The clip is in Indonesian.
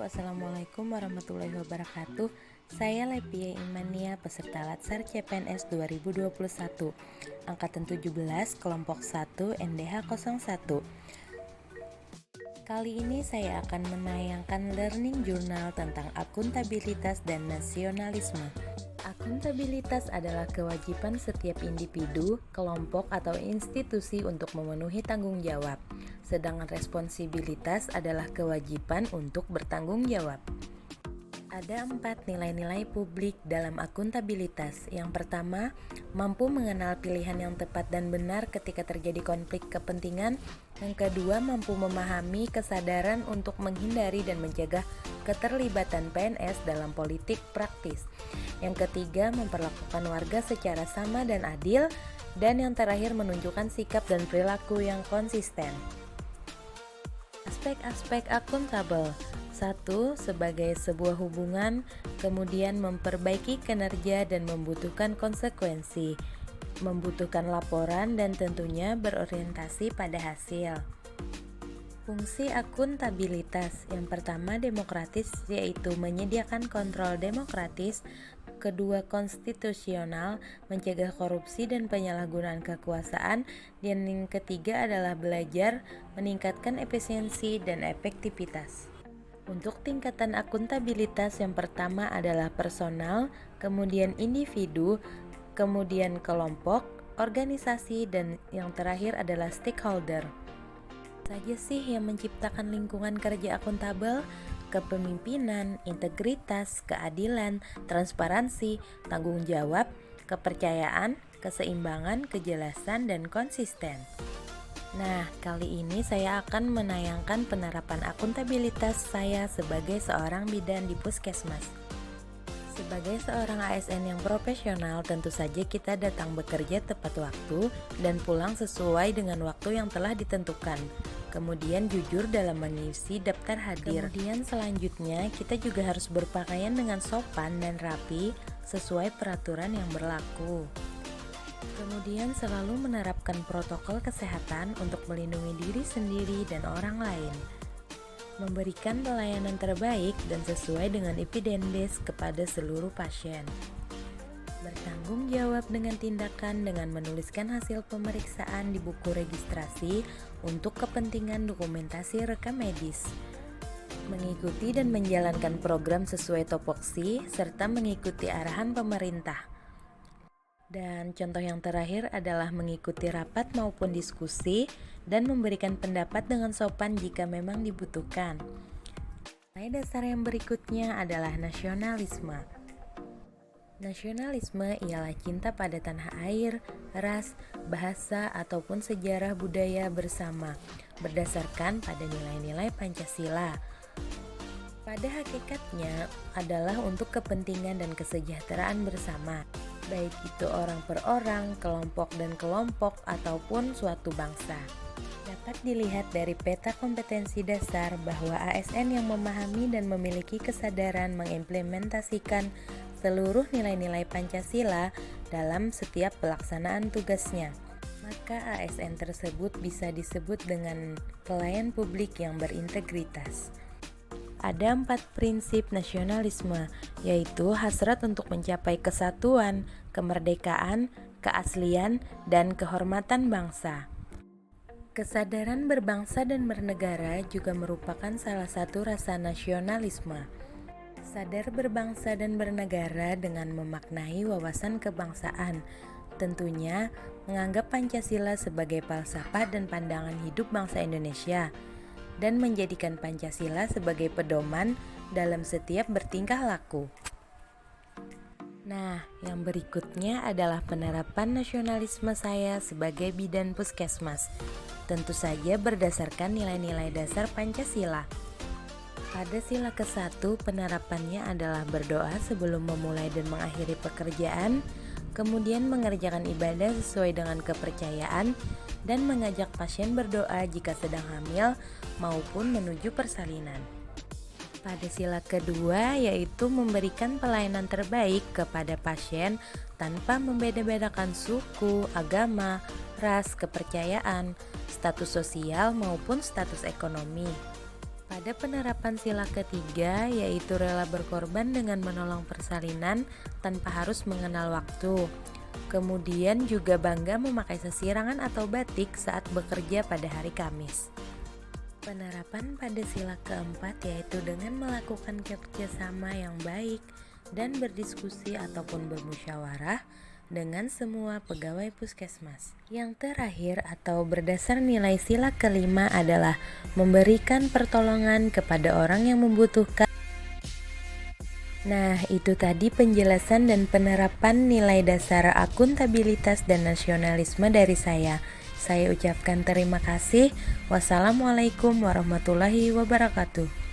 Assalamualaikum warahmatullahi wabarakatuh. Saya Lepia Imania, peserta Latsar CPNS 2021, Angkatan 17, Kelompok 1, NDH 01. Kali ini saya akan menayangkan learning journal tentang akuntabilitas dan nasionalisme. Akuntabilitas adalah kewajiban setiap individu, kelompok, atau institusi untuk memenuhi tanggung jawab. Sedangkan responsibilitas adalah kewajiban untuk bertanggung jawab. Ada 4 nilai-nilai publik dalam akuntabilitas. Yang pertama, mampu mengenal pilihan yang tepat dan benar ketika terjadi konflik kepentingan. Yang kedua, mampu memahami kesadaran untuk menghindari dan mencegah keterlibatan PNS dalam politik praktis. Yang ketiga, memperlakukan warga secara sama dan adil. Dan yang terakhir, menunjukkan sikap dan perilaku yang konsisten. Aspek-aspek akuntabel. 1. Sebagai sebuah hubungan, kemudian memperbaiki kinerja dan membutuhkan konsekuensi, membutuhkan laporan dan tentunya berorientasi pada hasil. Fungsi akuntabilitas. Yang pertama, demokratis, yaitu menyediakan kontrol demokratis. Kedua, konstitusional, mencegah korupsi dan penyalahgunaan kekuasaan. Dan yang ketiga adalah belajar, meningkatkan efisiensi dan efektivitas. Untuk tingkatan akuntabilitas, yang pertama adalah personal, kemudian individu, kemudian kelompok, organisasi, dan yang terakhir adalah stakeholder. Saja sih yang menciptakan lingkungan kerja akuntabel? Kepemimpinan, integritas, keadilan, transparansi, tanggung jawab, kepercayaan, keseimbangan, kejelasan, dan konsisten. Nah, kali ini saya akan menayangkan penerapan akuntabilitas saya sebagai seorang bidan di Puskesmas. Sebagai seorang ASN yang profesional, tentu saja kita datang bekerja tepat waktu dan pulang sesuai dengan waktu yang telah ditentukan. Kemudian jujur dalam mengisi daftar hadir. Kemudian selanjutnya kita juga harus berpakaian dengan sopan dan rapi sesuai peraturan yang berlaku. Kemudian selalu menerapkan protokol kesehatan untuk melindungi diri sendiri dan orang lain. Memberikan pelayanan terbaik dan sesuai dengan evidence kepada seluruh pasien. Bertanggung jawab dengan tindakan dengan menuliskan hasil pemeriksaan di buku registrasi untuk kepentingan dokumentasi rekam medis. Mengikuti dan menjalankan program sesuai topoksi serta mengikuti arahan pemerintah. Dan contoh yang terakhir adalah mengikuti rapat maupun diskusi dan memberikan pendapat dengan sopan jika memang dibutuhkan. Nilai dasar yang berikutnya adalah nasionalisme. Nasionalisme ialah cinta pada tanah air, ras, bahasa, ataupun sejarah budaya bersama, berdasarkan pada nilai-nilai Pancasila. Pada hakikatnya adalah untuk kepentingan dan kesejahteraan bersama, baik itu orang per orang, kelompok dan kelompok, ataupun suatu bangsa. Dapat dilihat dari peta kompetensi dasar bahwa ASN yang memahami dan memiliki kesadaran mengimplementasikan seluruh nilai-nilai Pancasila dalam setiap pelaksanaan tugasnya, maka ASN tersebut bisa disebut dengan pelayan publik yang berintegritas. Ada 4 prinsip nasionalisme, yaitu hasrat untuk mencapai kesatuan, kemerdekaan, keaslian, dan kehormatan bangsa. Kesadaran berbangsa dan bernegara juga merupakan salah satu rasa nasionalisme. Sadar berbangsa dan bernegara dengan memaknai wawasan kebangsaan, tentunya menganggap Pancasila sebagai falsafah dan pandangan hidup bangsa Indonesia, dan menjadikan Pancasila sebagai pedoman dalam setiap bertingkah laku. Nah, yang berikutnya adalah penerapan nasionalisme saya sebagai bidan Puskesmas. Tentu saja berdasarkan nilai-nilai dasar Pancasila. Pada sila ke-1, penerapannya adalah berdoa sebelum memulai dan mengakhiri pekerjaan, kemudian mengerjakan ibadah sesuai dengan kepercayaan, dan mengajak pasien berdoa jika sedang hamil maupun menuju persalinan. Pada sila kedua, yaitu memberikan pelayanan terbaik kepada pasien tanpa membeda-bedakan suku, agama, ras, kepercayaan, status sosial maupun status ekonomi. Pada Ada penerapan sila ketiga, yaitu rela berkorban dengan menolong persalinan tanpa harus mengenal waktu. Kemudian juga bangga memakai sesirangan atau batik saat bekerja pada hari Kamis. Penerapan pada sila keempat yaitu dengan melakukan kerjasama yang baik dan berdiskusi ataupun bermusyawarah dengan semua pegawai puskesmas. Yang terakhir atau berdasar nilai sila kelima adalah memberikan pertolongan kepada orang yang membutuhkan. Nah, itu tadi penjelasan dan penerapan nilai dasar akuntabilitas dan nasionalisme dari saya. Saya ucapkan terima kasih. Wassalamualaikum warahmatullahi wabarakatuh.